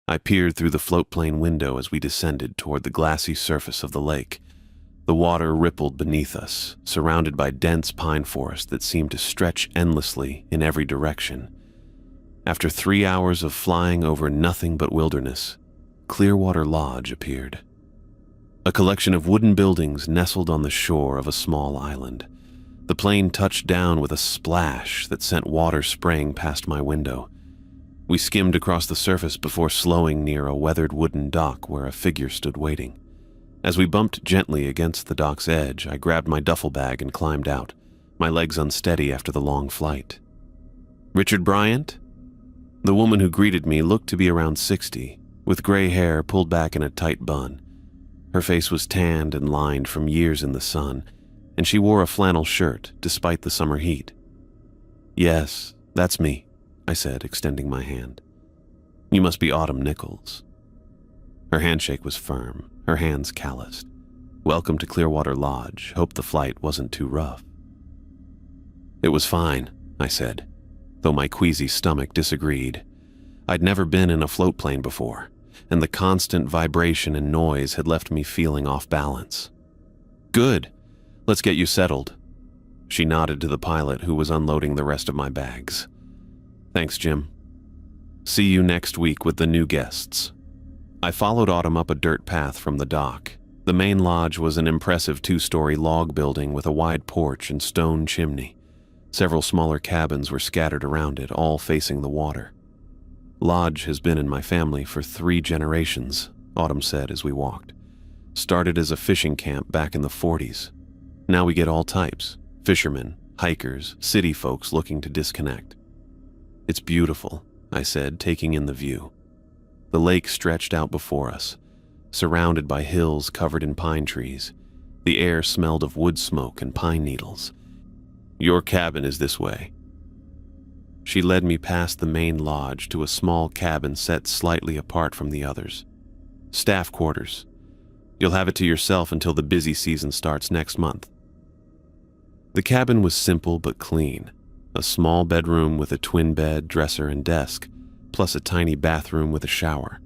I peered through the floatplane window as we descended toward the glassy surface of the lake. The water rippled beneath us, surrounded by dense pine forest that seemed to stretch endlessly in every direction. After 3 hours of flying over nothing but wilderness, Clearwater Lodge appeared. A collection of wooden buildings nestled on the shore of a small island. The plane touched down with a splash that sent water spraying past my window. We skimmed across the surface before slowing near a weathered wooden dock where a figure stood waiting. As we bumped gently against the dock's edge, I grabbed my duffel bag and climbed out, my legs unsteady after the long flight. "Richard Bryant?" The woman who greeted me looked to be around 60, with gray hair pulled back in a tight bun. Her face was tanned and lined from years in the sun, and she wore a flannel shirt despite the summer heat. "Yes, that's me," I said, extending my hand. "You must be Autumn Nichols." Her handshake was firm, her hands calloused. "Welcome to Clearwater Lodge. Hope the flight wasn't too rough." "It was fine," I said, though my queasy stomach disagreed. I'd never been in a floatplane before, and the constant vibration and noise had left me feeling off balance. "Good. Let's get you settled." She nodded to the pilot who was unloading the rest of my bags. "Thanks, Jim. See you next week with the new guests." I followed Autumn up a dirt path from the dock. The main lodge was an impressive 2-story log building with a wide porch and stone chimney. Several smaller cabins were scattered around it, all facing the water. "Lodge has been in my family for 3 generations, Autumn said as we walked. "Started as a fishing camp back in the 40s. Now we get all types: fishermen, hikers, city folks looking to disconnect." "It's beautiful," I said, taking in the view. The lake stretched out before us, surrounded by hills covered in pine trees. The air smelled of wood smoke and pine needles. "Your cabin is this way." She led me past the main lodge to a small cabin set slightly apart from the others. "Staff quarters. You'll have it to yourself until the busy season starts next month." The cabin was simple but clean. A small bedroom with a twin bed, dresser, and desk, plus a tiny bathroom with a shower.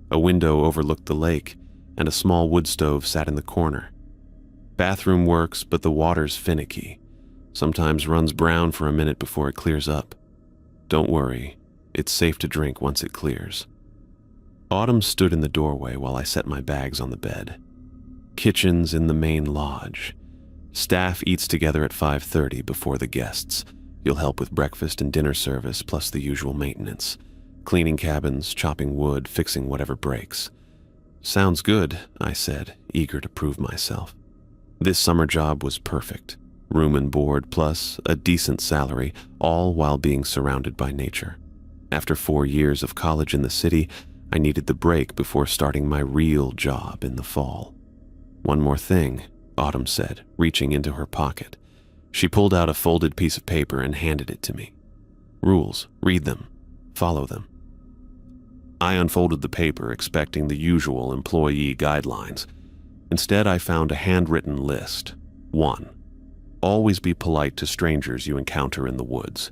A window overlooked the lake, and a small wood stove sat in the corner. "Bathroom works, but the water's finicky. Sometimes runs brown for a minute before it clears up. Don't worry, it's safe to drink once it clears." Autumn stood in the doorway while I set my bags on the bed. "Kitchen's in the main lodge. Staff eats together at 5:30 before the guests. You'll help with breakfast and dinner service, plus the usual maintenance. Cleaning cabins, chopping wood, fixing whatever breaks." "Sounds good," I said, eager to prove myself. This summer job was perfect. Room and board, plus a decent salary, all while being surrounded by nature. After 4 years of college in the city, I needed the break before starting my real job in the fall. "One more thing," Autumn said, reaching into her pocket. She pulled out a folded piece of paper and handed it to me. "Rules. Read them. Follow them." I unfolded the paper, expecting the usual employee guidelines. Instead, I found a handwritten list. 1. Always be polite to strangers you encounter in the woods.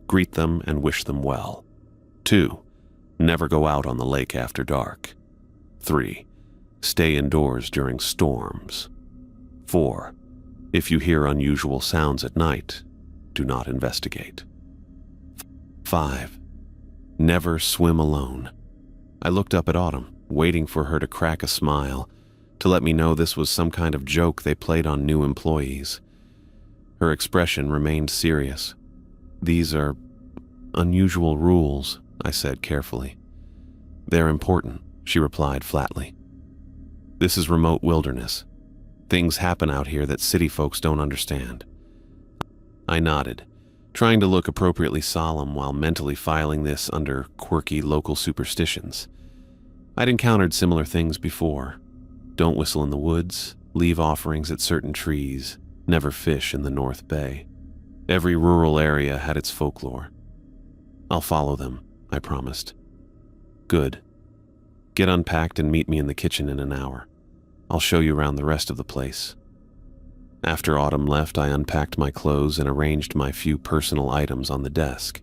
Greet them and wish them well. 2. Never go out on the lake after dark. 3. Stay indoors during storms. 4. If you hear unusual sounds at night, do not investigate. 5. Never swim alone. I looked up at Autumn, waiting for her to crack a smile, to let me know this was some kind of joke they played on new employees. Her expression remained serious. "These are unusual rules," I said carefully. "They're important," she replied flatly. "This is remote wilderness. Things happen out here that city folks don't understand." I nodded, trying to look appropriately solemn while mentally filing this under quirky local superstitions. I'd encountered similar things before. Don't whistle in the woods, leave offerings at certain trees, never fish in the North Bay. Every rural area had its folklore. "I'll follow them," I promised. "Good. Get unpacked and meet me in the kitchen in an hour. I'll show you around the rest of the place." After Autumn left, I unpacked my clothes and arranged my few personal items on the desk.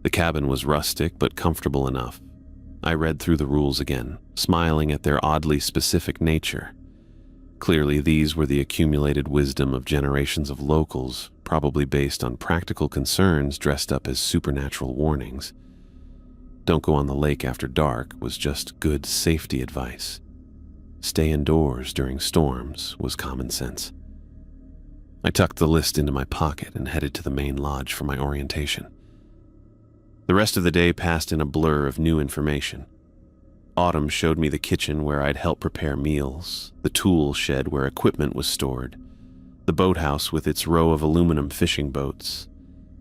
The cabin was rustic but comfortable enough. I read through the rules again, smiling at their oddly specific nature. Clearly, these were the accumulated wisdom of generations of locals, probably based on practical concerns dressed up as supernatural warnings. Don't go on the lake after dark was just good safety advice. Stay indoors during storms was common sense. I tucked the list into my pocket and headed to the main lodge for my orientation. The rest of the day passed in a blur of new information. Autumn showed me the kitchen where I'd help prepare meals, the tool shed where equipment was stored, the boathouse with its row of aluminum fishing boats,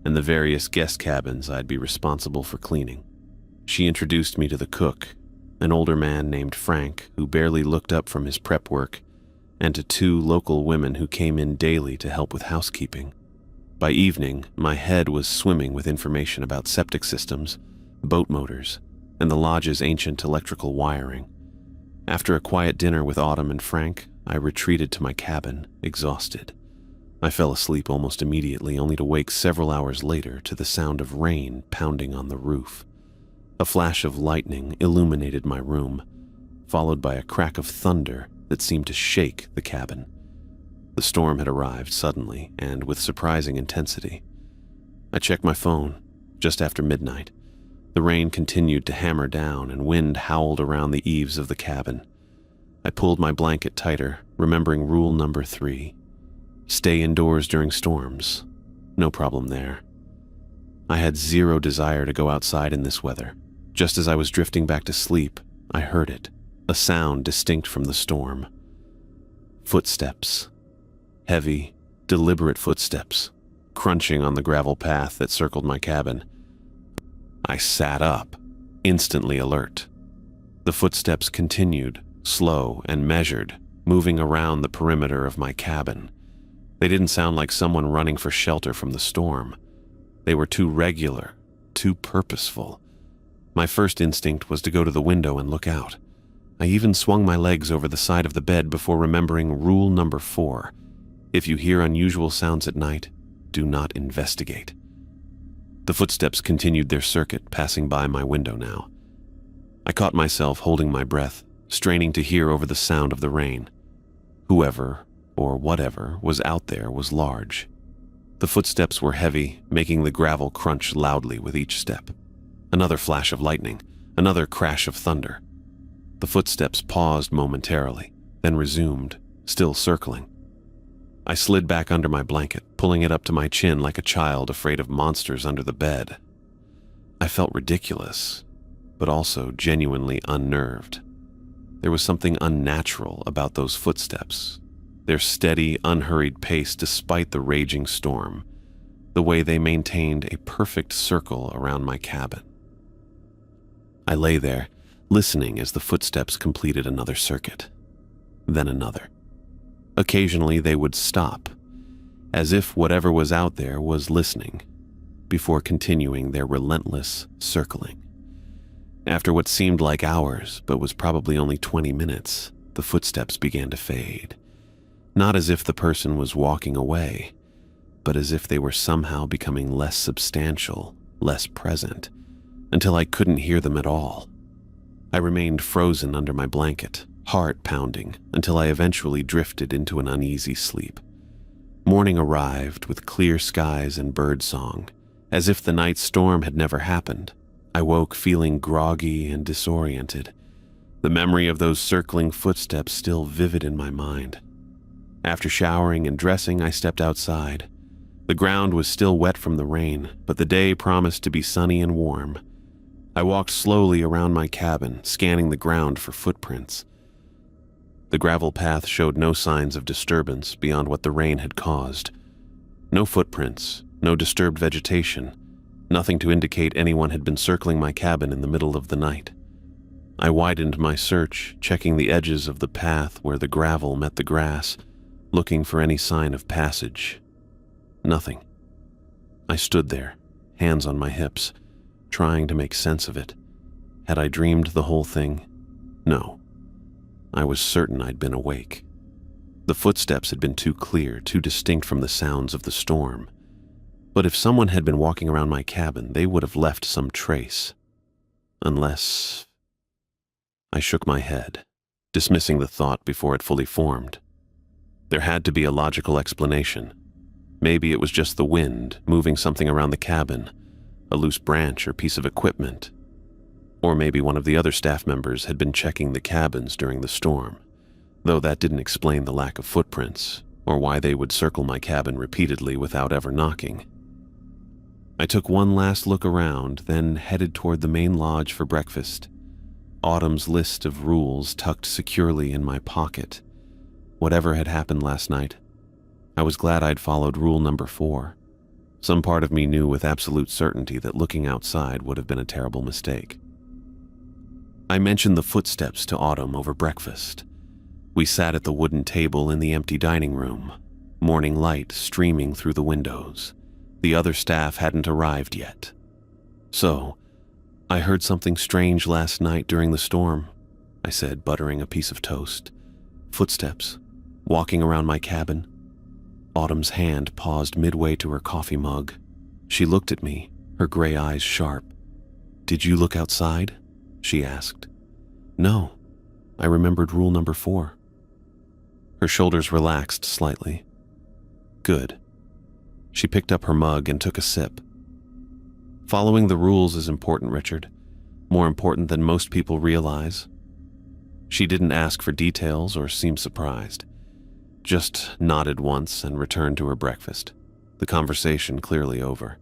and the various guest cabins I'd be responsible for cleaning. She introduced me to the cook, an older man named Frank who barely looked up from his prep work, and to two local women who came in daily to help with housekeeping. By evening, my head was swimming with information about septic systems, boat motors, and the lodge's ancient electrical wiring. After a quiet dinner with Autumn and Frank, I retreated to my cabin, exhausted. I fell asleep almost immediately, only to wake several hours later to the sound of rain pounding on the roof. A flash of lightning illuminated my room, followed by a crack of thunder that seemed to shake the cabin. The storm had arrived suddenly and with surprising intensity. I checked my phone just after midnight. The rain continued to hammer down and wind howled around the eaves of the cabin. I pulled my blanket tighter, remembering rule number 3. Stay indoors during storms. No problem there. I had zero desire to go outside in this weather. Just as I was drifting back to sleep, I heard it, a sound distinct from the storm. Footsteps. Heavy, deliberate footsteps, crunching on the gravel path that circled my cabin. I sat up, instantly alert. The footsteps continued, slow and measured, moving around the perimeter of my cabin. They didn't sound like someone running for shelter from the storm. They were too regular, too purposeful. My first instinct was to go to the window and look out. I even swung my legs over the side of the bed before remembering rule number 4. If you hear unusual sounds at night, do not investigate. The footsteps continued their circuit, passing by my window now. I caught myself holding my breath, straining to hear over the sound of the rain. Whoever, or whatever, was out there was large. The footsteps were heavy, making the gravel crunch loudly with each step. Another flash of lightning, another crash of thunder. The footsteps paused momentarily, then resumed, still circling. I slid back under my blanket, pulling it up to my chin like a child afraid of monsters under the bed. I felt ridiculous, but also genuinely unnerved. There was something unnatural about those footsteps, their steady, unhurried pace despite the raging storm, the way they maintained a perfect circle around my cabin. I lay there, listening as the footsteps completed another circuit, then another. Occasionally they would stop, as if whatever was out there was listening, before continuing their relentless circling. After what seemed like hours, but was probably only 20 minutes, the footsteps began to fade. Not as if the person was walking away, but as if they were somehow becoming less substantial, less present, until I couldn't hear them at all. I remained frozen under my blanket, heart pounding, until I eventually drifted into an uneasy sleep. Morning arrived with clear skies and birdsong, as if the night storm had never happened. I woke feeling groggy and disoriented, the memory of those circling footsteps still vivid in my mind. After showering and dressing, I stepped outside. The ground was still wet from the rain, but the day promised to be sunny and warm. I walked slowly around my cabin, scanning the ground for footprints. The gravel path showed no signs of disturbance beyond what the rain had caused. No footprints, no disturbed vegetation, nothing to indicate anyone had been circling my cabin in the middle of the night. I widened my search, checking the edges of the path where the gravel met the grass, looking for any sign of passage. Nothing. I stood there, hands on my hips, trying to make sense of it. Had I dreamed the whole thing? No. I was certain I'd been awake. The footsteps had been too clear, too distinct from the sounds of the storm. But if someone had been walking around my cabin, they would have left some trace. Unless I shook my head, dismissing the thought before it fully formed. There had to be a logical explanation. Maybe it was just the wind moving something around the cabin, a loose branch or piece of equipment. Or maybe one of the other staff members had been checking the cabins during the storm, though that didn't explain the lack of footprints or why they would circle my cabin repeatedly without ever knocking. I took one last look around, then headed toward the main lodge for breakfast, Autumn's list of rules tucked securely in my pocket. Whatever had happened last night, I was glad I'd followed rule number 4. Some part of me knew with absolute certainty that looking outside would have been a terrible mistake. I mentioned the footsteps to Autumn over breakfast. We sat at the wooden table in the empty dining room, morning light streaming through the windows. The other staff hadn't arrived yet. So, I heard something strange last night during the storm, I said, buttering a piece of toast. Footsteps, walking around my cabin. Autumn's hand paused midway to her coffee mug. She looked at me, her gray eyes sharp. "Did you look outside?" she asked. "No, I remembered rule number 4. Her shoulders relaxed slightly. "Good." She picked up her mug and took a sip. "Following the rules is important, Richard. More important than most people realize." She didn't ask for details or seem surprised. Just nodded once and returned to her breakfast, the conversation clearly over.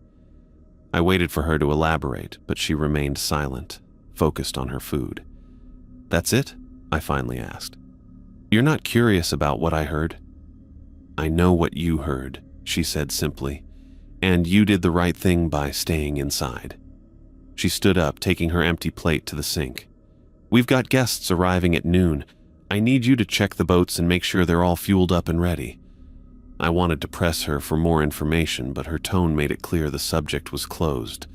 I waited for her to elaborate, but she remained silent, focused on her food. "That's it?" I finally asked. "You're not curious about what I heard?" "I know what you heard," she said simply, "and you did the right thing by staying inside." She stood up, taking her empty plate to the sink. "We've got guests arriving at noon. I need you to check the boats and make sure they're all fueled up and ready." I wanted to press her for more information, but her tone made it clear the subject was closed.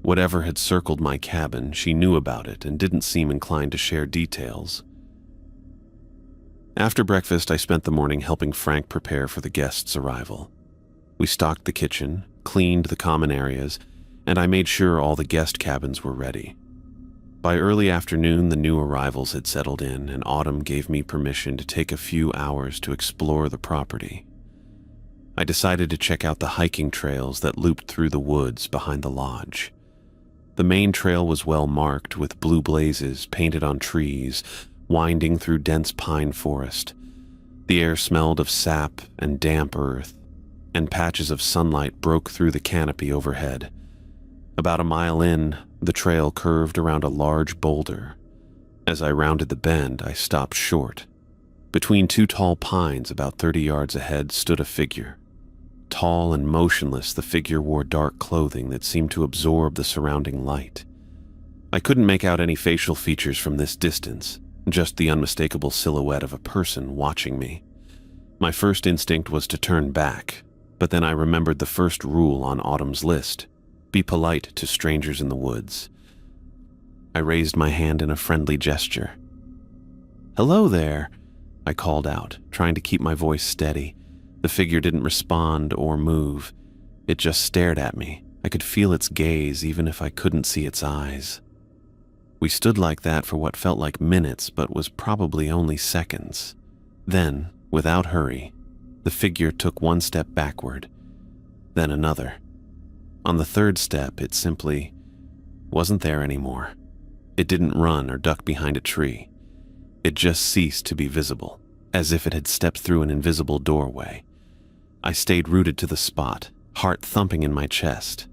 Whatever had circled my cabin, she knew about it and didn't seem inclined to share details. After breakfast, I spent the morning helping Frank prepare for the guests' arrival. We stocked the kitchen, cleaned the common areas, and I made sure all the guest cabins were ready. By early afternoon, the new arrivals had settled in, and Autumn gave me permission to take a few hours to explore the property. I decided to check out the hiking trails that looped through the woods behind the lodge. The main trail was well marked, with blue blazes painted on trees, winding through dense pine forest. The air smelled of sap and damp earth, and patches of sunlight broke through the canopy overhead. About a mile in, the trail curved around a large boulder. As I rounded the bend, I stopped short. Between 2 tall pines about 30 yards ahead stood a figure. Tall and motionless, the figure wore dark clothing that seemed to absorb the surrounding light. I couldn't make out any facial features from this distance, just the unmistakable silhouette of a person watching me. My first instinct was to turn back, but then I remembered the first rule on Autumn's list: be polite to strangers in the woods. I raised my hand in a friendly gesture. "Hello there," I called out, trying to keep my voice steady. The figure didn't respond or move. It just stared at me. I could feel its gaze even if I couldn't see its eyes. We stood like that for what felt like minutes, but was probably only seconds. Then, without hurry, the figure took one step backward, then another. On the third step, it simply wasn't there anymore. It didn't run or duck behind a tree. It just ceased to be visible, as if it had stepped through an invisible doorway. I stayed rooted to the spot, heart thumping in my chest.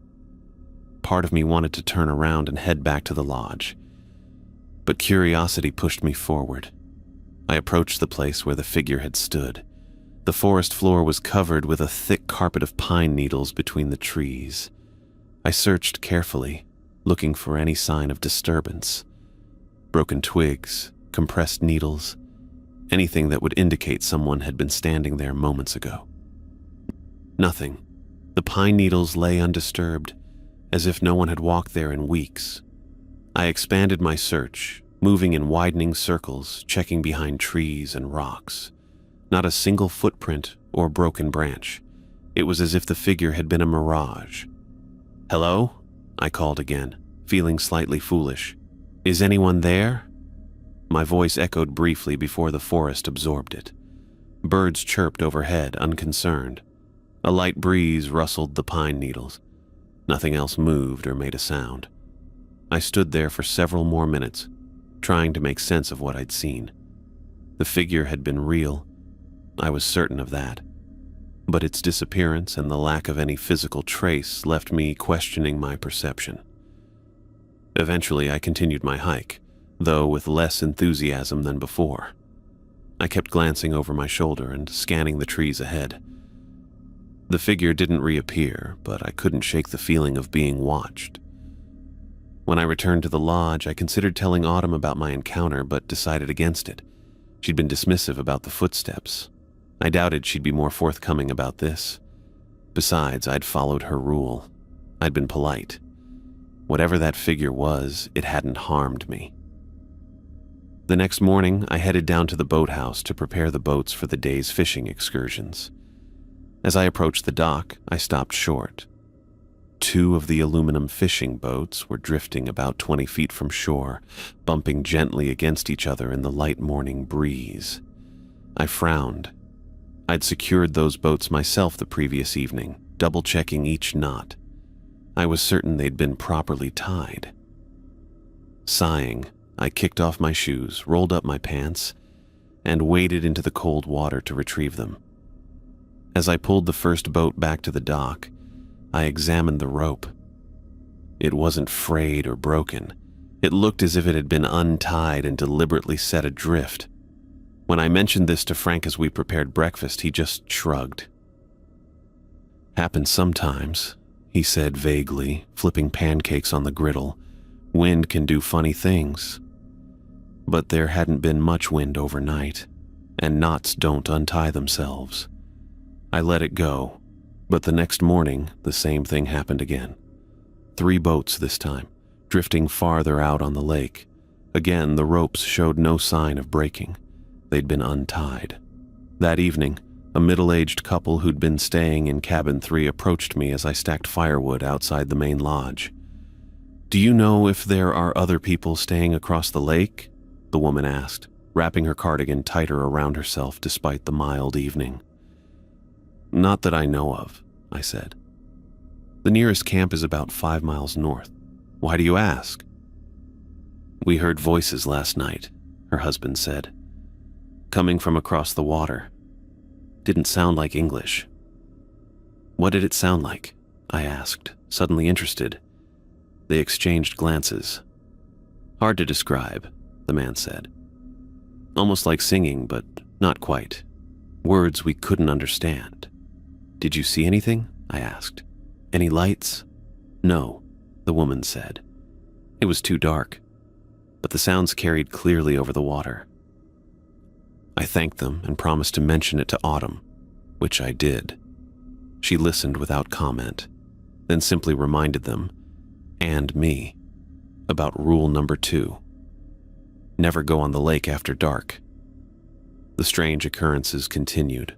Part of me wanted to turn around and head back to the lodge, but curiosity pushed me forward. I approached the place where the figure had stood. The forest floor was covered with a thick carpet of pine needles between the trees. I searched carefully, looking for any sign of disturbance. Broken twigs, compressed needles, anything that would indicate someone had been standing there moments ago. Nothing. The pine needles lay undisturbed, as if no one had walked there in weeks. I expanded my search, moving in widening circles, checking behind trees and rocks. Not a single footprint or broken branch. It was as if the figure had been a mirage. "Hello?" I called again, feeling slightly foolish. "Is anyone there?" My voice echoed briefly before the forest absorbed it. Birds chirped overhead, unconcerned. A light breeze rustled the pine needles. Nothing else moved or made a sound. I stood there for several more minutes, trying to make sense of what I'd seen. The figure had been real. I was certain of that. But its disappearance and the lack of any physical trace left me questioning my perception. Eventually, I continued my hike, though with less enthusiasm than before. I kept glancing over my shoulder and scanning the trees ahead. The figure didn't reappear, but I couldn't shake the feeling of being watched. When I returned to the lodge, I considered telling Autumn about my encounter, but decided against it. She'd been dismissive about the footsteps. I doubted she'd be more forthcoming about this. Besides, I'd followed her rule. I'd been polite. Whatever that figure was, it hadn't harmed me. The next morning, I headed down to the boathouse to prepare the boats for the day's fishing excursions. As I approached the dock, I stopped short. 2 of the aluminum fishing boats were drifting about 20 feet from shore, bumping gently against each other in the light morning breeze. I frowned. I'd secured those boats myself the previous evening, double-checking each knot. I was certain they'd been properly tied. Sighing, I kicked off my shoes, rolled up my pants, and waded into the cold water to retrieve them. As I pulled the first boat back to the dock, I examined the rope. It wasn't frayed or broken. It looked as if it had been untied and deliberately set adrift. When I mentioned this to Frank as we prepared breakfast, he just shrugged. "Happens sometimes," he said vaguely, flipping pancakes on the griddle. "Wind can do funny things." But there hadn't been much wind overnight, and knots don't untie themselves. I let it go, but the next morning, the same thing happened again. 3 boats this time, drifting farther out on the lake. Again, the ropes showed no sign of breaking. They'd been untied. That evening, a middle-aged couple who'd been staying in cabin 3 approached me as I stacked firewood outside the main lodge. "Do you know if there are other people staying across the lake?" the woman asked, wrapping her cardigan tighter around herself despite the mild evening. "Not that I know of," I said. "The nearest camp is about 5 miles north. Why do you ask?" "We heard voices last night," her husband said. "Coming from across the water. Didn't sound like English." "What did it sound like?" I asked, suddenly interested. They exchanged glances. "Hard to describe," the man said. "Almost like singing, but not quite. Words we couldn't understand." "Did you see anything?" I asked. "Any lights?" "No," the woman said. "It was too dark, but the sounds carried clearly over the water." I thanked them and promised to mention it to Autumn, which I did. She listened without comment, then simply reminded them, and me, about rule number 2. Never go on the lake after dark. The strange occurrences continued.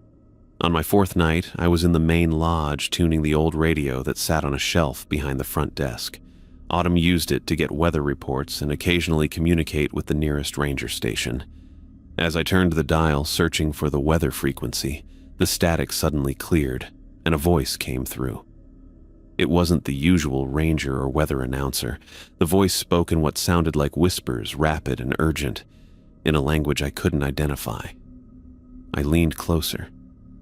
On my 4th night, I was in the main lodge tuning the old radio that sat on a shelf behind the front desk. Autumn used it to get weather reports and occasionally communicate with the nearest ranger station. As I turned the dial searching for the weather frequency, the static suddenly cleared, and a voice came through. It wasn't the usual ranger or weather announcer. The voice spoke in what sounded like whispers, rapid and urgent, in a language I couldn't identify. I leaned closer,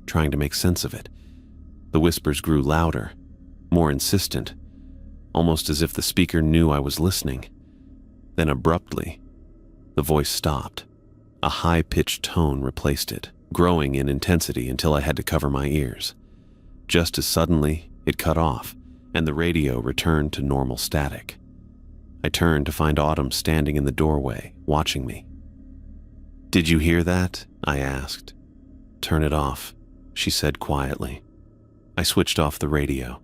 trying to make sense of it. The whispers grew louder, more insistent, almost as if the speaker knew I was listening. Then abruptly, the voice stopped. A high-pitched tone replaced it, growing in intensity until I had to cover my ears. Just as suddenly, it cut off, and the radio returned to normal static. I turned to find Autumn standing in the doorway, watching me. "Did you hear that?" I asked. "Turn it off," she said quietly. I switched off the radio.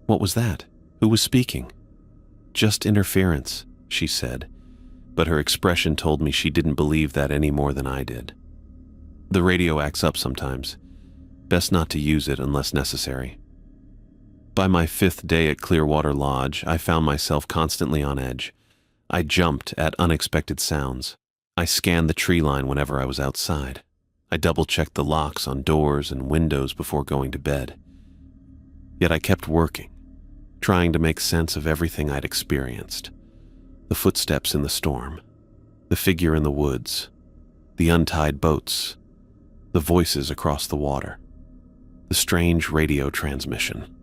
"What was that? Who was speaking?" "Just interference," she said, but her expression told me she didn't believe that any more than I did. "The radio acts up sometimes. Best not to use it unless necessary." By my 5th day at Clearwater Lodge, I found myself constantly on edge. I jumped at unexpected sounds. I scanned the tree line whenever I was outside. I double-checked the locks on doors and windows before going to bed. Yet I kept working, trying to make sense of everything I'd experienced. The footsteps in the storm, the figure in the woods, the untied boats, the voices across the water, the strange radio transmission.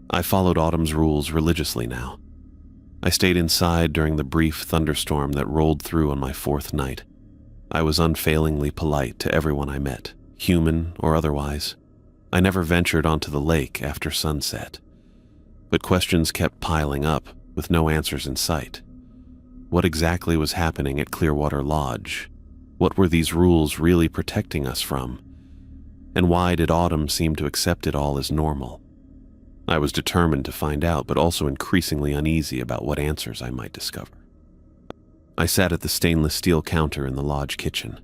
I followed Autumn's rules religiously now. I stayed inside during the brief thunderstorm that rolled through on my fourth night. I was unfailingly polite to everyone I met, human or otherwise. I never ventured onto the lake after sunset. But questions kept piling up, with no answers in sight. What exactly was happening at Clearwater Lodge? What were these rules really protecting us from? And why did Autumn seem to accept it all as normal? I was determined to find out, but also increasingly uneasy about what answers I might discover. I sat at the stainless steel counter in the lodge kitchen,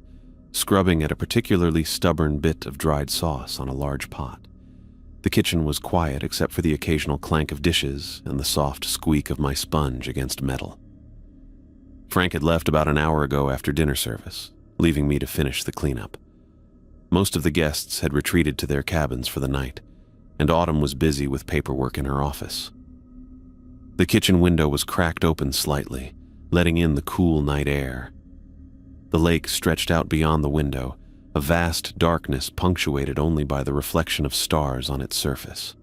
scrubbing at a particularly stubborn bit of dried sauce on a large pot. The kitchen was quiet except for the occasional clank of dishes and the soft squeak of my sponge against metal. Frank had left about an hour ago after dinner service, leaving me to finish the cleanup. Most of the guests had retreated to their cabins for the night, and Autumn was busy with paperwork in her office. The kitchen window was cracked open slightly, letting in the cool night air. The lake stretched out beyond the window, a vast darkness punctuated only by the reflection of stars on its surface.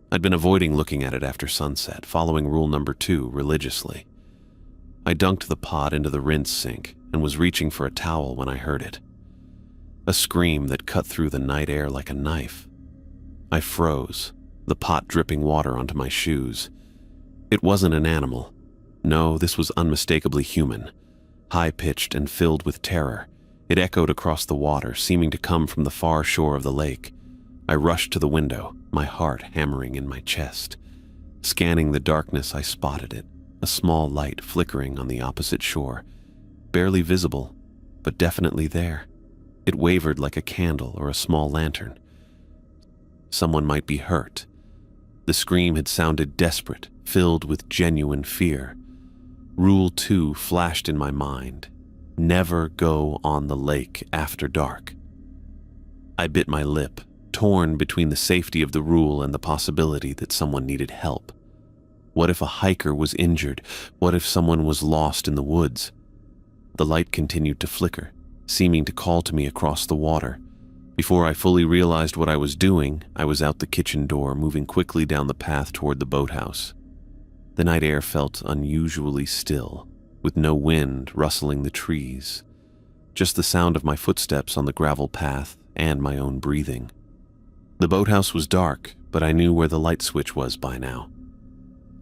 I'd been avoiding looking at it after sunset, following rule number 2 religiously. I dunked the pot into the rinse sink and was reaching for a towel when I heard it. A scream that cut through the night air like a knife. I froze, the pot dripping water onto my shoes. It wasn't an animal. No, this was unmistakably human, high-pitched and filled with terror. It echoed across the water, seeming to come from the far shore of the lake. I rushed to the window, my heart hammering in my chest. Scanning the darkness, I spotted it, a small light flickering on the opposite shore. Barely visible, but definitely there. It wavered like a candle or a small lantern. Someone might be hurt. The scream had sounded desperate, filled with genuine fear. Rule 2 flashed in my mind. Never go on the lake after dark. I bit my lip, torn between the safety of the rule and the possibility that someone needed help. What if a hiker was injured? What if someone was lost in the woods? The light continued to flicker, seeming to call to me across the water. Before I fully realized what I was doing, I was out the kitchen door, moving quickly down the path toward the boathouse. The night air felt unusually still, with no wind rustling the trees, just the sound of my footsteps on the gravel path and my own breathing. The boathouse was dark, but I knew where the light switch was by now.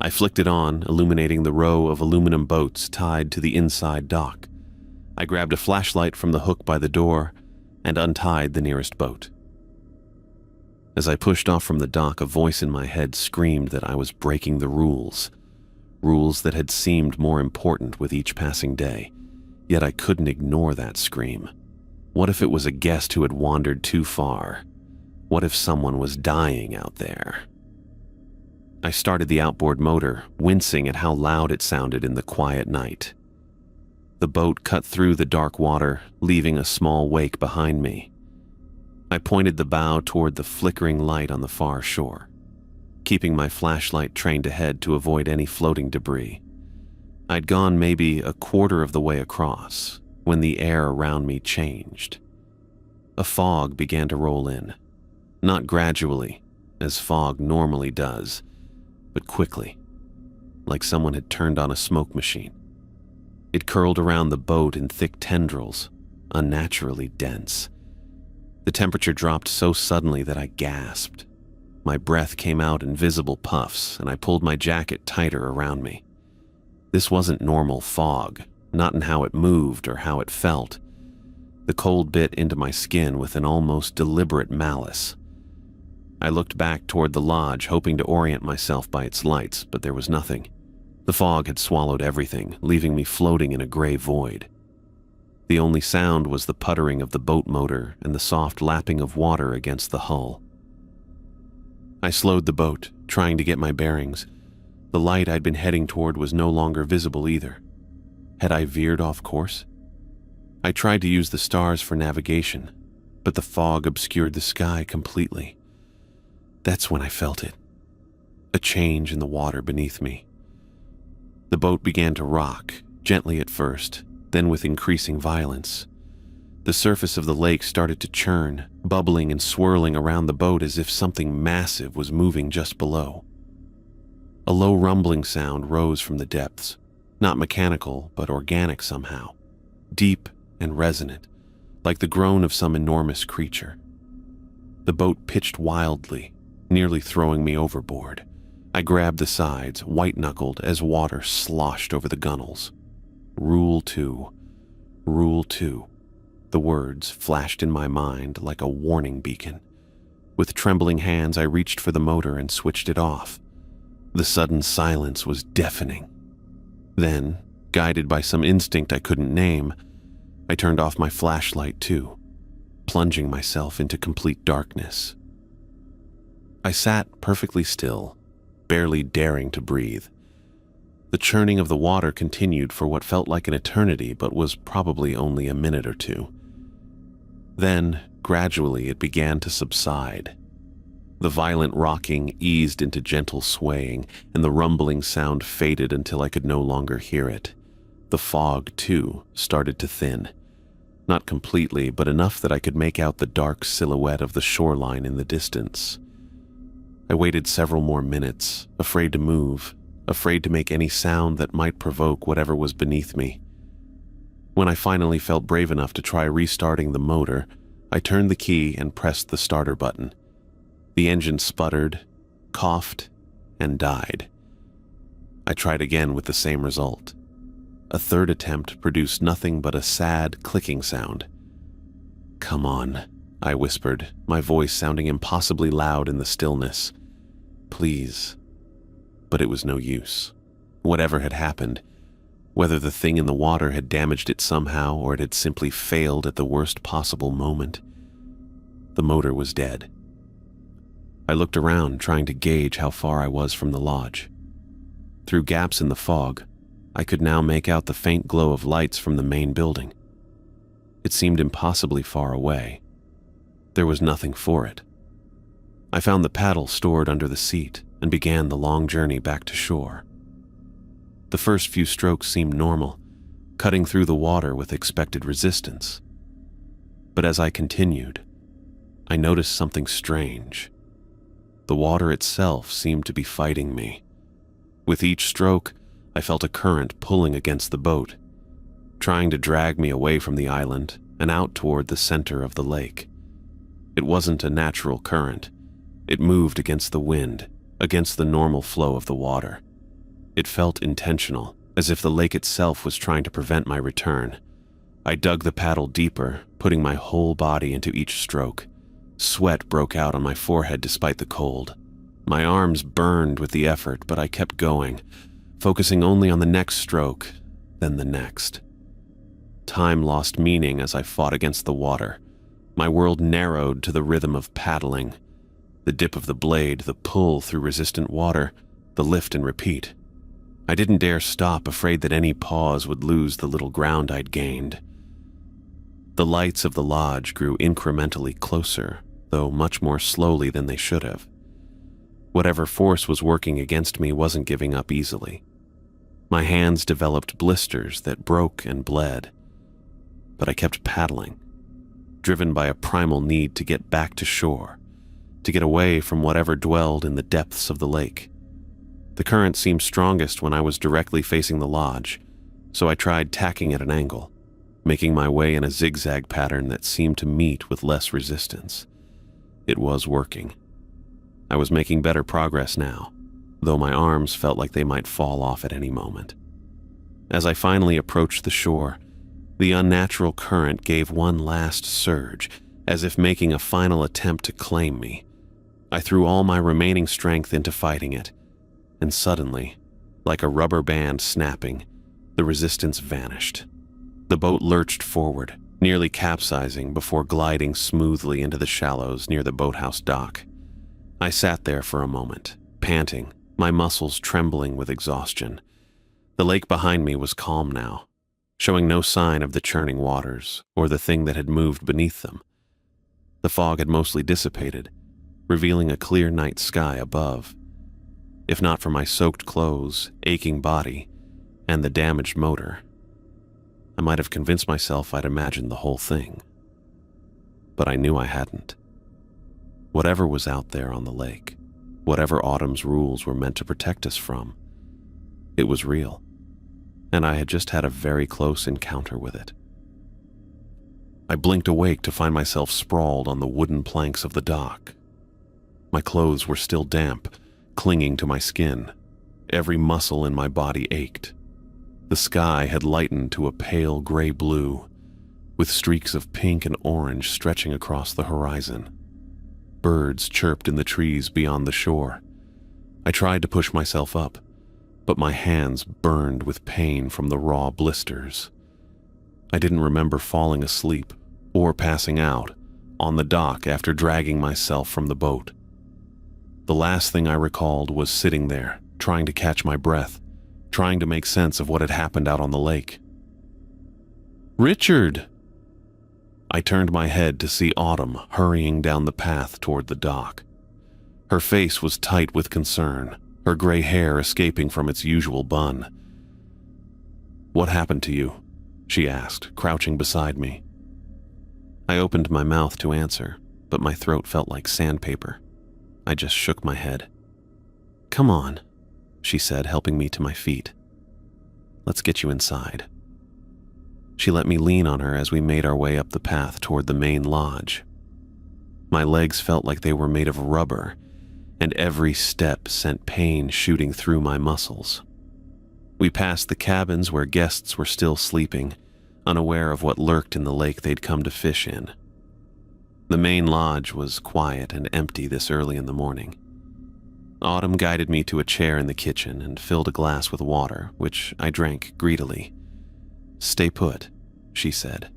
I flicked it on, illuminating the row of aluminum boats tied to the inside dock. I grabbed a flashlight from the hook by the door and untied the nearest boat. As I pushed off from the dock, a voice in my head screamed that I was breaking the rules. Rules that had seemed more important with each passing day, yet I couldn't ignore that scream. What if it was a guest who had wandered too far? What if someone was dying out there? I started the outboard motor, wincing at how loud it sounded in the quiet night. The boat cut through the dark water, leaving a small wake behind me. I pointed the bow toward the flickering light on the far shore, keeping my flashlight trained ahead to avoid any floating debris. I'd gone maybe a quarter of the way across when the air around me changed. A fog began to roll in, not gradually, as fog normally does, but quickly, like someone had turned on a smoke machine. It curled around the boat in thick tendrils, unnaturally dense. The temperature dropped so suddenly that I gasped. My breath came out in visible puffs, and I pulled my jacket tighter around me. This wasn't normal fog, not in how it moved or how it felt. The cold bit into my skin with an almost deliberate malice. I looked back toward the lodge, hoping to orient myself by its lights, but there was nothing. The fog had swallowed everything, leaving me floating in a gray void. The only sound was the puttering of the boat motor and the soft lapping of water against the hull. I slowed the boat, trying to get my bearings. The light I'd been heading toward was no longer visible either. Had I veered off course? I tried to use the stars for navigation, but the fog obscured the sky completely. That's when I felt it. A change in the water beneath me. The boat began to rock, gently at first, then with increasing violence. The surface of the lake started to churn, bubbling and swirling around the boat as if something massive was moving just below. A low rumbling sound rose from the depths, not mechanical, but organic somehow, deep and resonant, like the groan of some enormous creature. The boat pitched wildly, nearly throwing me overboard. I grabbed the sides, white-knuckled, as water sloshed over the gunnels. Rule 2. Rule 2. The words flashed in my mind like a warning beacon. With trembling hands, I reached for the motor and switched it off. The sudden silence was deafening. Then, guided by some instinct I couldn't name, I turned off my flashlight too, plunging myself into complete darkness. I sat perfectly still, barely daring to breathe. The churning of the water continued for what felt like an eternity, but was probably only a minute or two. Then, gradually, it began to subside. The violent rocking eased into gentle swaying, and the rumbling sound faded until I could no longer hear it. The fog, too, started to thin. Not completely, but enough that I could make out the dark silhouette of the shoreline in the distance. I waited several more minutes, afraid to move, afraid to make any sound that might provoke whatever was beneath me. When I finally felt brave enough to try restarting the motor, I turned the key and pressed the starter button. The engine sputtered, coughed, and died. I tried again with the same result. A third attempt produced nothing but a sad clicking sound. "Come on," I whispered, my voice sounding impossibly loud in the stillness. "Please." But it was no use. Whatever had happened, whether the thing in the water had damaged it somehow or it had simply failed at the worst possible moment, the motor was dead. I looked around, trying to gauge how far I was from the lodge. Through gaps in the fog, I could now make out the faint glow of lights from the main building. It seemed impossibly far away. There was nothing for it. I found the paddle stored under the seat and began the long journey back to shore. The first few strokes seemed normal, cutting through the water with expected resistance. But as I continued, I noticed something strange. The water itself seemed to be fighting me. With each stroke, I felt a current pulling against the boat, trying to drag me away from the island and out toward the center of the lake. It wasn't a natural current. It moved against the wind, against the normal flow of the water. It felt intentional, as if the lake itself was trying to prevent my return. I dug the paddle deeper, putting my whole body into each stroke. Sweat broke out on my forehead despite the cold. My arms burned with the effort, but I kept going, focusing only on the next stroke, then the next. Time lost meaning as I fought against the water. My world narrowed to the rhythm of paddling. The dip of the blade, the pull through resistant water, the lift and repeat. I didn't dare stop, afraid that any pause would lose the little ground I'd gained. The lights of the lodge grew incrementally closer, though much more slowly than they should have. Whatever force was working against me wasn't giving up easily. My hands developed blisters that broke and bled. But I kept paddling, driven by a primal need to get back to shore, to get away from whatever dwelled in the depths of the lake. The current seemed strongest when I was directly facing the lodge, so I tried tacking at an angle, making my way in a zigzag pattern that seemed to meet with less resistance. It was working. I was making better progress now, though my arms felt like they might fall off at any moment. As I finally approached the shore, the unnatural current gave one last surge, as if making a final attempt to claim me. I threw all my remaining strength into fighting it, and suddenly, like a rubber band snapping, the resistance vanished. The boat lurched forward, nearly capsizing before gliding smoothly into the shallows near the boathouse dock. I sat there for a moment, panting, my muscles trembling with exhaustion. The lake behind me was calm now, showing no sign of the churning waters or the thing that had moved beneath them. The fog had mostly dissipated, revealing a clear night sky above. If not for my soaked clothes, aching body, and the damaged motor, I might have convinced myself I'd imagined the whole thing. But I knew I hadn't. Whatever was out there on the lake, whatever Autumn's rules were meant to protect us from, it was real, and I had just had a very close encounter with it. I blinked awake to find myself sprawled on the wooden planks of the dock. My clothes were still damp, clinging to my skin. Every muscle in my body ached. The sky had lightened to a pale gray blue, with streaks of pink and orange stretching across the horizon. Birds chirped in the trees beyond the shore. I tried to push myself up, but my hands burned with pain from the raw blisters. I didn't remember falling asleep or passing out on the dock after dragging myself from the boat. The last thing I recalled was sitting there, trying to catch my breath, trying to make sense of what had happened out on the lake. "Richard!" I turned my head to see Autumn hurrying down the path toward the dock. Her face was tight with concern, her gray hair escaping from its usual bun. "What happened to you?" she asked, crouching beside me. I opened my mouth to answer, but my throat felt like sandpaper. I just shook my head. "Come on," she said, helping me to my feet. "Let's get you inside." She let me lean on her as we made our way up the path toward the main lodge. My legs felt like they were made of rubber, and every step sent pain shooting through my muscles. We passed the cabins where guests were still sleeping, unaware of what lurked in the lake they'd come to fish in. The main lodge was quiet and empty this early in the morning. Autumn guided me to a chair in the kitchen and filled a glass with water, which I drank greedily. "Stay put," she said.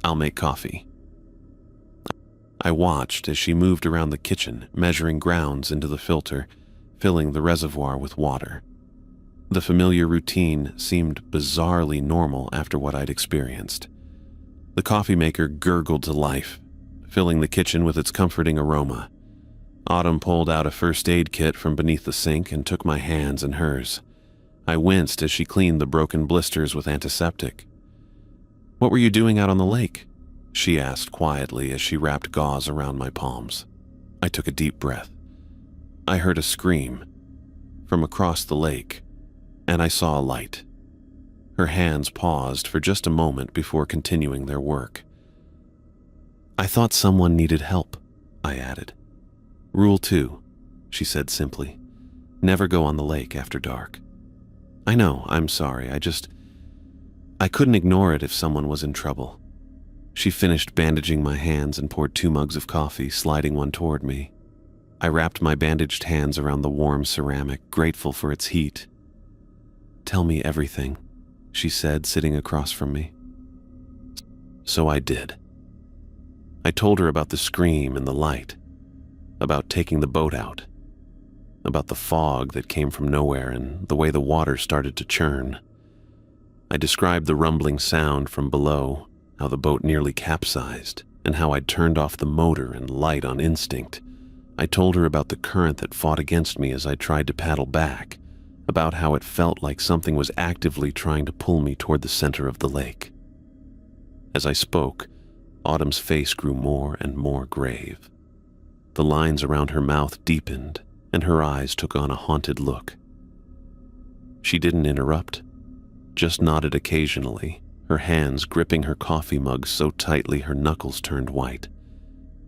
"I'll make coffee." I watched as she moved around the kitchen, measuring grounds into the filter, filling the reservoir with water. The familiar routine seemed bizarrely normal after what I'd experienced. The coffee maker gurgled to life, filling the kitchen with its comforting aroma. Autumn pulled out a first aid kit from beneath the sink and took my hands in hers. I winced as she cleaned the broken blisters with antiseptic. "What were you doing out on the lake?" she asked quietly as she wrapped gauze around my palms. I took a deep breath. I heard a scream from across the lake, and I saw a light. Her hands paused for just a moment before continuing their work. "I thought someone needed help," I added. "Rule 2, she said simply. "Never go on the lake after dark." "I know, I'm sorry, I couldn't ignore it if someone was in trouble." She finished bandaging my hands and poured 2 mugs of coffee, sliding one toward me. I wrapped my bandaged hands around the warm ceramic, grateful for its heat. "Tell me everything," she said, sitting across from me. So I did. I told her about the scream and the light, about taking the boat out, about the fog that came from nowhere and the way the water started to churn. I described the rumbling sound from below, how the boat nearly capsized, and how I'd turned off the motor and light on instinct. I told her about the current that fought against me as I tried to paddle back, about how it felt like something was actively trying to pull me toward the center of the lake. As I spoke, Autumn's face grew more and more grave. The lines around her mouth deepened, and her eyes took on a haunted look. She didn't interrupt, just nodded occasionally, her hands gripping her coffee mug so tightly her knuckles turned white.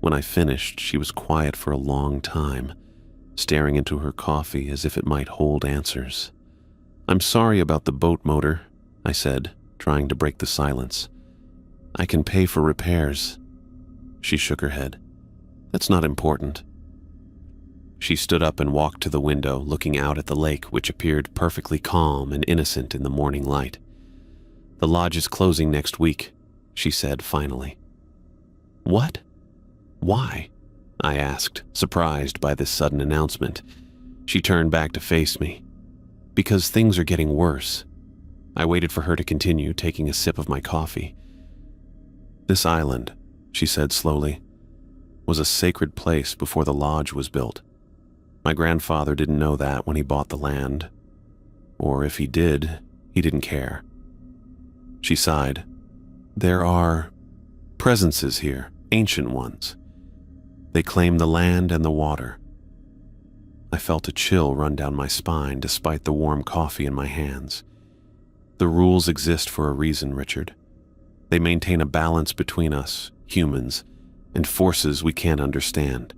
When I finished, she was quiet for a long time, staring into her coffee as if it might hold answers. "I'm sorry about the boat motor," I said, trying to break the silence. "I can pay for repairs." She shook her head. "That's not important." She stood up and walked to the window, looking out at the lake, which appeared perfectly calm and innocent in the morning light. "The lodge is closing next week," she said finally. "What? Why?" I asked, surprised by this sudden announcement. She turned back to face me. "Because things are getting worse." I waited for her to continue, taking a sip of my coffee. "This island," she said slowly, "was a sacred place before the lodge was built. My grandfather didn't know that when he bought the land. Or if he did, he didn't care." She sighed. "There are presences here, ancient ones. They claim the land and the water." I felt a chill run down my spine despite the warm coffee in my hands. The rules exist for a reason, Richard. They maintain a balance between us, humans, and forces we can't understand.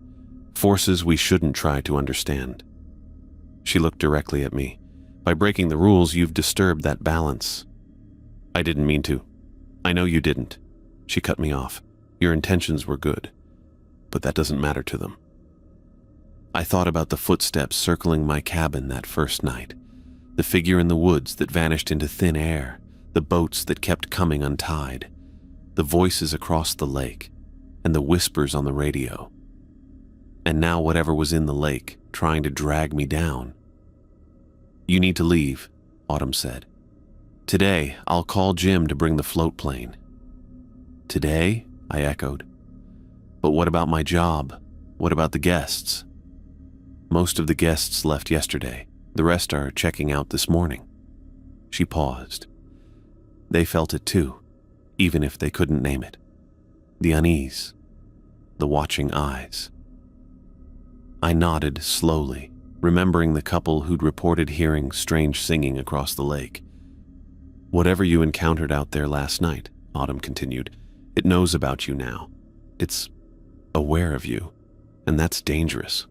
Forces we shouldn't try to understand. She looked directly at me. "By breaking the rules, you've disturbed that balance." "I didn't mean to. I know you didn't." She cut me off. "Your intentions were good, but that doesn't matter to them." I thought about the footsteps circling my cabin that first night, the figure in the woods that vanished into thin air, the boats that kept coming untied, the voices across the lake, and the whispers on the radio. And now whatever was in the lake, trying to drag me down. "You need to leave," Autumn said. "Today, I'll call Jim to bring the float plane." "Today?" I echoed. "But what about my job? What about the guests?" "Most of the guests left yesterday. The rest are checking out this morning." She paused. They felt it too, even if they couldn't name it. The unease, the watching eyes. I nodded slowly, remembering the couple who'd reported hearing strange singing across the lake. "Whatever you encountered out there last night," Autumn continued, "it knows about you now. It's aware of you, and that's dangerous."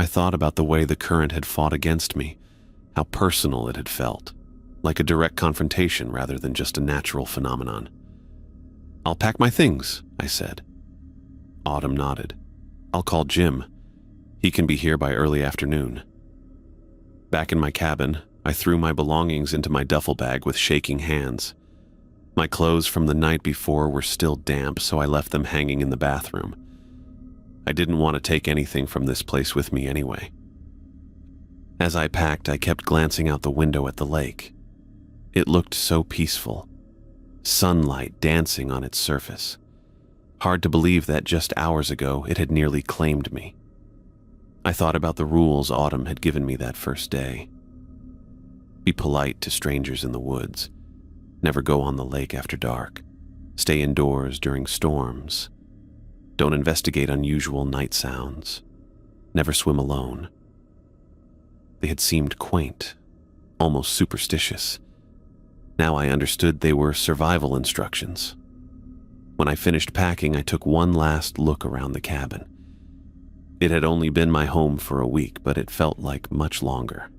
I thought about the way the current had fought against me, how personal it had felt, like a direct confrontation rather than just a natural phenomenon. "I'll pack my things," I said. Autumn nodded. "I'll call Jim. He can be here by early afternoon." Back in my cabin, I threw my belongings into my duffel bag with shaking hands. My clothes from the night before were still damp, so I left them hanging in the bathroom. I didn't want to take anything from this place with me anyway. As I packed, I kept glancing out the window at the lake. It looked so peaceful, sunlight dancing on its surface. Hard to believe that just hours ago it had nearly claimed me. I thought about the rules Autumn had given me that first day. Be polite to strangers in the woods. Never go on the lake after dark. Stay indoors during storms. Don't investigate unusual night sounds. Never swim alone. They had seemed quaint, almost superstitious. Now I understood they were survival instructions. When I finished packing, I took one last look around the cabin. It had only been my home for a week, but it felt like much longer.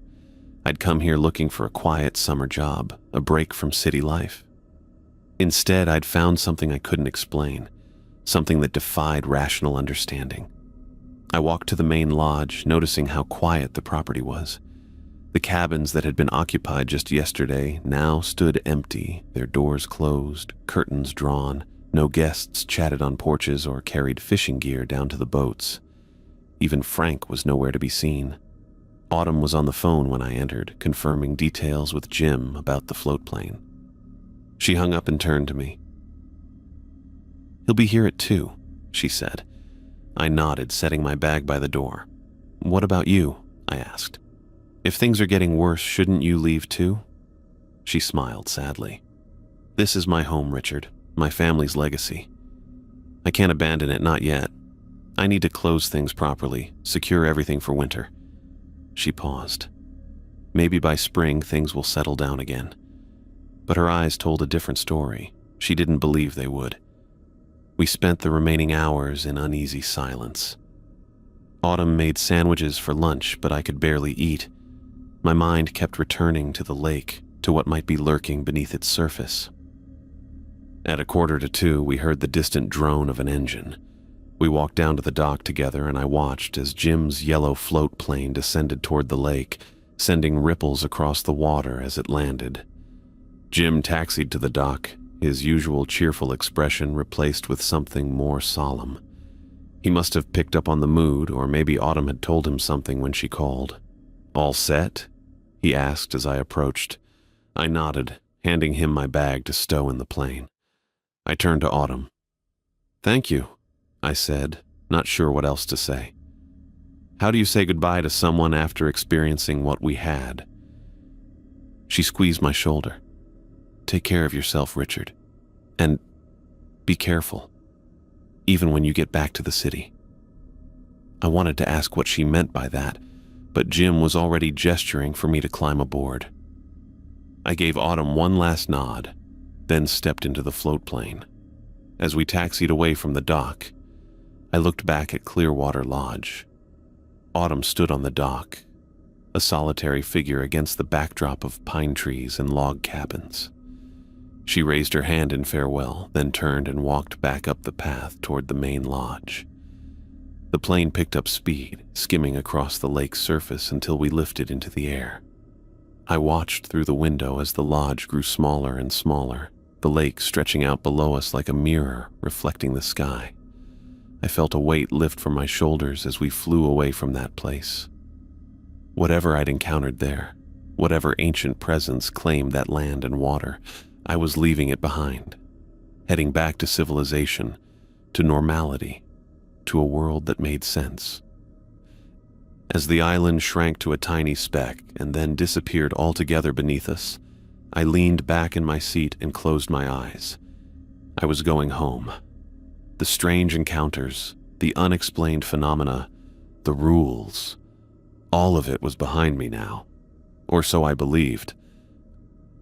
I'd come here looking for a quiet summer job, a break from city life. Instead, I'd found something I couldn't explain, something that defied rational understanding. I walked to the main lodge, noticing how quiet the property was. The cabins that had been occupied just yesterday now stood empty, their doors closed, curtains drawn. No guests chatted on porches or carried fishing gear down to the boats. Even Frank was nowhere to be seen. Autumn was on the phone when I entered, confirming details with Jim about the float plane. She hung up and turned to me. "He'll be here at 2, she said. I nodded, setting my bag by the door. "What about you?" I asked. "If things are getting worse, shouldn't you leave too?" She smiled sadly. "This is my home, Richard, my family's legacy. I can't abandon it, not yet. I need to close things properly, secure everything for winter." She paused. Maybe by spring things will settle down again. But her eyes told a different story. She didn't believe they would. We spent the remaining hours in uneasy silence. Autumn made sandwiches for lunch, but I could barely eat. My mind kept returning to the lake, to what might be lurking beneath its surface. At 1:45, we heard the distant drone of an engine. We walked down to the dock together, and I watched as Jim's yellow float plane descended toward the lake, sending ripples across the water as it landed. Jim taxied to the dock, his usual cheerful expression replaced with something more solemn. He must have picked up on the mood, or maybe Autumn had told him something when she called. "All set?" he asked as I approached. I nodded, handing him my bag to stow in the plane. I turned to Autumn. "Thank you," I said, not sure what else to say. How do you say goodbye to someone after experiencing what we had? She squeezed my shoulder. "Take care of yourself, Richard. And be careful, even when you get back to the city." I wanted to ask what she meant by that, but Jim was already gesturing for me to climb aboard. I gave Autumn one last nod, then stepped into the float plane. As we taxied away from the dock, I looked back at Clearwater Lodge. Autumn stood on the dock, a solitary figure against the backdrop of pine trees and log cabins. She raised her hand in farewell, then turned and walked back up the path toward the main lodge. The plane picked up speed, skimming across the lake's surface until we lifted into the air. I watched through the window as the lodge grew smaller and smaller, the lake stretching out below us like a mirror reflecting the sky. I felt a weight lift from my shoulders as we flew away from that place. Whatever I'd encountered there, whatever ancient presence claimed that land and water, I was leaving it behind, heading back to civilization, to normality, to a world that made sense. As the island shrank to a tiny speck and then disappeared altogether beneath us, I leaned back in my seat and closed my eyes. I was going home. The strange encounters, the unexplained phenomena, the rules, all of it was behind me now, or so I believed.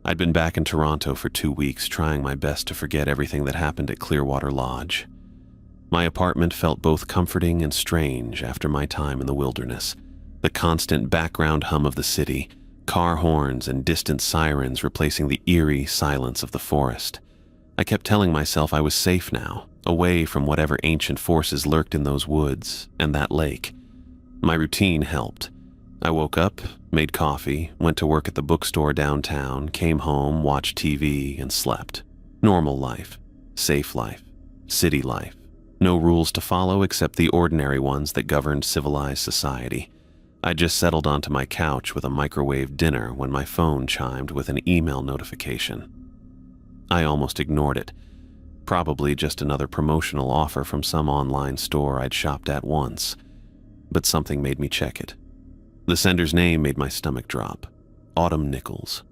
I'd been back in Toronto for 2 weeks, trying my best to forget everything that happened at Clearwater Lodge. My apartment felt both comforting and strange after my time in the wilderness. The constant background hum of the city, car horns and distant sirens replacing the eerie silence of the forest. I kept telling myself I was safe now, away from whatever ancient forces lurked in those woods and that lake. My routine helped. I woke up, made coffee, went to work at the bookstore downtown, came home, watched TV, and slept. Normal life, safe life, city life. No rules to follow except the ordinary ones that governed civilized society. I just settled onto my couch with a microwave dinner when my phone chimed with an email notification. I almost ignored it. Probably just another promotional offer from some online store I'd shopped at once. But something made me check it. The sender's name made my stomach drop. Autumn Nichols.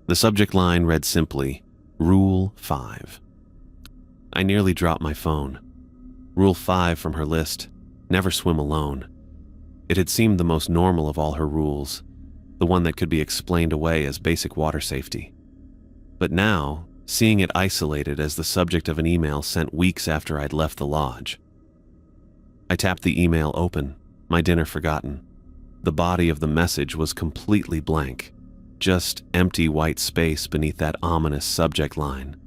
The subject line read simply, Rule 5. I nearly dropped my phone. Rule 5 from her list, never swim alone. It had seemed the most normal of all her rules, the one that could be explained away as basic water safety. But now, seeing it isolated as the subject of an email sent weeks after I'd left the lodge. I tapped the email open, my dinner forgotten. The body of the message was completely blank, just empty white space beneath that ominous subject line.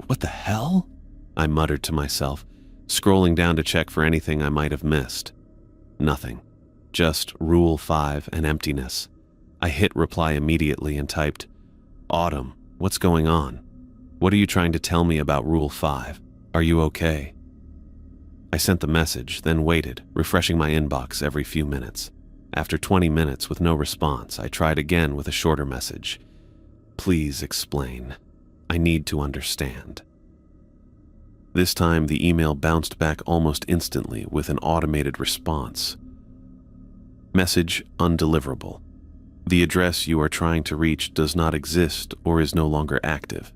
What the hell? I muttered to myself, scrolling down to check for anything I might have missed. Nothing. Just Rule 5 and emptiness. I hit reply immediately and typed, Autumn, what's going on? What are you trying to tell me about Rule 5? Are you okay? I sent the message, then waited, refreshing my inbox every few minutes. After 20 minutes with no response, I tried again with a shorter message. Please explain. I need to understand. This time, the email bounced back almost instantly with an automated response. Message undeliverable. The address you are trying to reach does not exist or is no longer active.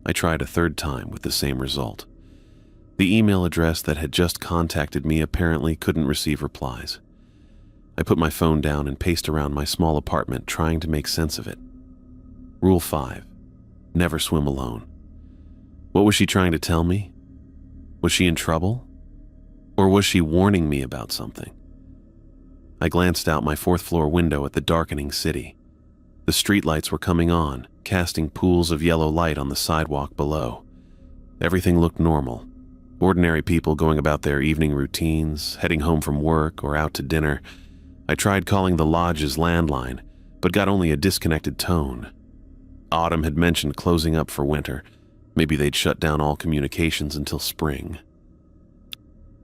I tried a third time with the same result. The email address that had just contacted me apparently couldn't receive replies. I put my phone down and paced around my small apartment trying to make sense of it. Rule 5. Never swim alone. What was she trying to tell me? Was she in trouble? Or was she warning me about something? I glanced out my fourth-floor window at the darkening city. The streetlights were coming on, casting pools of yellow light on the sidewalk below. Everything looked normal. Ordinary people going about their evening routines, heading home from work or out to dinner. I tried calling the lodge's landline, but got only a disconnected tone. Autumn had mentioned closing up for winter. Maybe they'd shut down all communications until spring.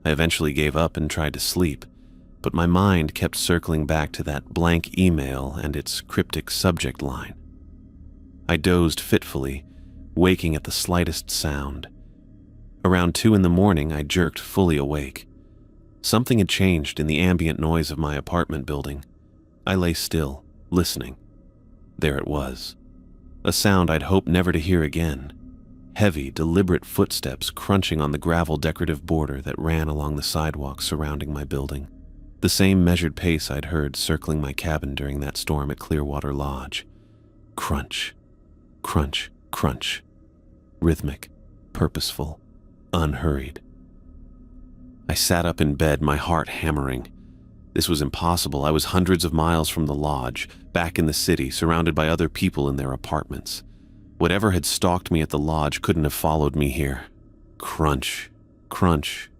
I eventually gave up and tried to sleep, but my mind kept circling back to that blank email and its cryptic subject line. I dozed fitfully, waking at the slightest sound. Around 2 in the morning, I jerked fully awake. Something had changed in the ambient noise of my apartment building. I lay still, listening. There it was. A sound I'd hoped never to hear again. Heavy, deliberate footsteps crunching on the gravel decorative border that ran along the sidewalk surrounding my building. The same measured pace I'd heard circling my cabin during that storm at Clearwater Lodge. Crunch, crunch, crunch. Rhythmic, purposeful, unhurried. I sat up in bed, my heart hammering. This was impossible. I was hundreds of miles from the lodge, back in the city, surrounded by other people in their apartments. Whatever had stalked me at the lodge couldn't have followed me here. Crunch, crunch,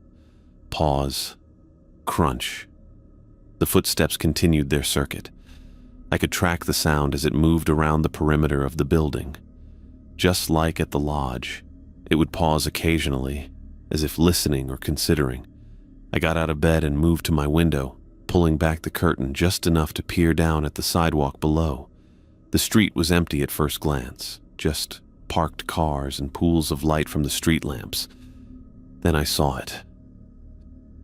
pause, crunch. The footsteps continued their circuit. I could track the sound as it moved around the perimeter of the building. Just like at the lodge, it would pause occasionally, as if listening or considering. I got out of bed and moved to my window, pulling back the curtain just enough to peer down at the sidewalk below. The street was empty at first glance, just parked cars and pools of light from the street lamps. Then I saw it.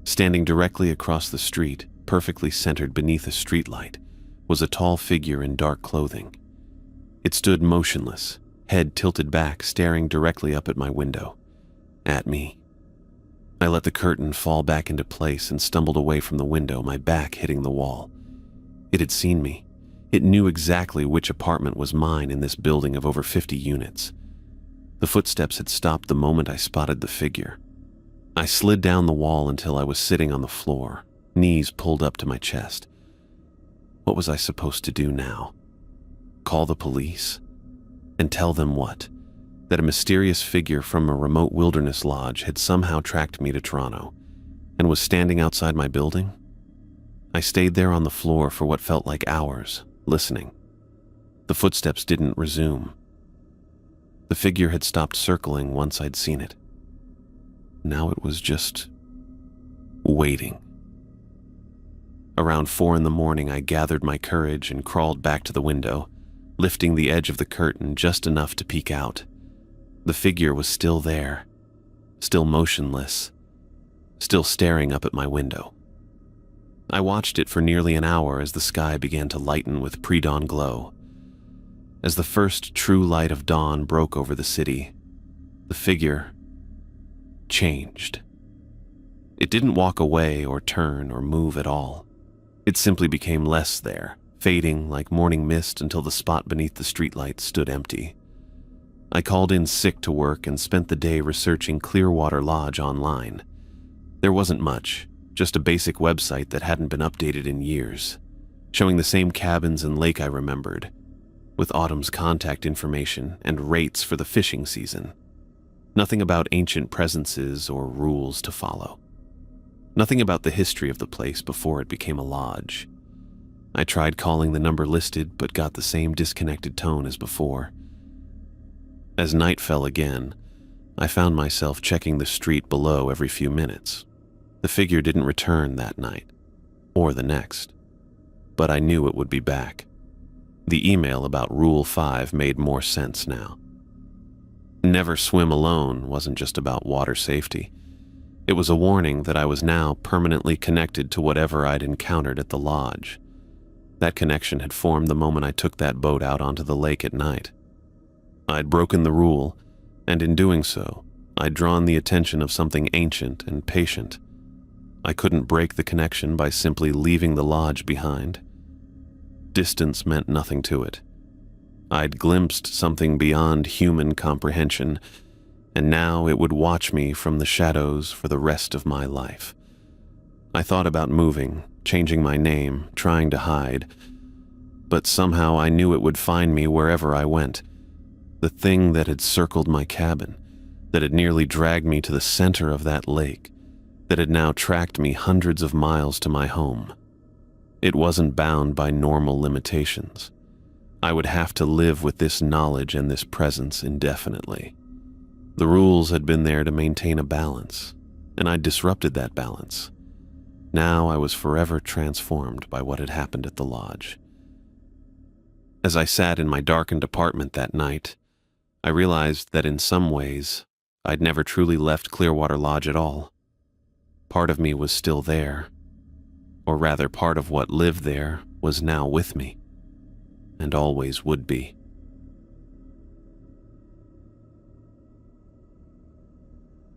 Standing directly across the street, perfectly centered beneath a streetlight, was a tall figure in dark clothing. It stood motionless, head tilted back, staring directly up at my window. At me. I let the curtain fall back into place and stumbled away from the window, my back hitting the wall. It had seen me. It knew exactly which apartment was mine in this building of over 50 units. The footsteps had stopped the moment I spotted the figure. I slid down the wall until I was sitting on the floor, knees pulled up to my chest. What was I supposed to do now? Call the police? And tell them what? That a mysterious figure from a remote wilderness lodge had somehow tracked me to Toronto and was standing outside my building? I stayed there on the floor for what felt like hours, listening. The footsteps didn't resume. The figure had stopped circling once I'd seen it. Now it was just waiting. Around 4 in the morning, I gathered my courage and crawled back to the window, lifting the edge of the curtain just enough to peek out. The figure was still there, still motionless, still staring up at my window. I watched it for nearly an hour as the sky began to lighten with pre-dawn glow. As the first true light of dawn broke over the city, the figure changed. It didn't walk away or turn or move at all. It simply became less there, fading like morning mist until the spot beneath the streetlight stood empty. I called in sick to work and spent the day researching Clearwater Lodge online. There wasn't much, just a basic website that hadn't been updated in years, showing the same cabins and lake I remembered, with Autumn's contact information and rates for the fishing season. Nothing about ancient presences or rules to follow. Nothing about the history of the place before it became a lodge. I tried calling the number listed, but got the same disconnected tone as before. As night fell again, I found myself checking the street below every few minutes. The figure didn't return that night, or the next, but I knew it would be back. The email about Rule 5 made more sense now. Never swim alone wasn't just about water safety. It was a warning that I was now permanently connected to whatever I'd encountered at the lodge. That connection had formed the moment I took that boat out onto the lake at night. I'd broken the rule, and in doing so, I'd drawn the attention of something ancient and patient. I couldn't break the connection by simply leaving the lodge behind. Distance meant nothing to it. I'd glimpsed something beyond human comprehension, and now it would watch me from the shadows for the rest of my life. I thought about moving, changing my name, trying to hide, but somehow I knew it would find me wherever I went. The thing that had circled my cabin, that had nearly dragged me to the center of that lake, that had now tracked me hundreds of miles to my home. It wasn't bound by normal limitations. I would have to live with this knowledge and this presence indefinitely. The rules had been there to maintain a balance, and I'd disrupted that balance. Now I was forever transformed by what had happened at the lodge. As I sat in my darkened apartment that night, I realized that in some ways, I'd never truly left Clearwater Lodge at all. Part of me was still there, or rather part of what lived there was now with me, and always would be.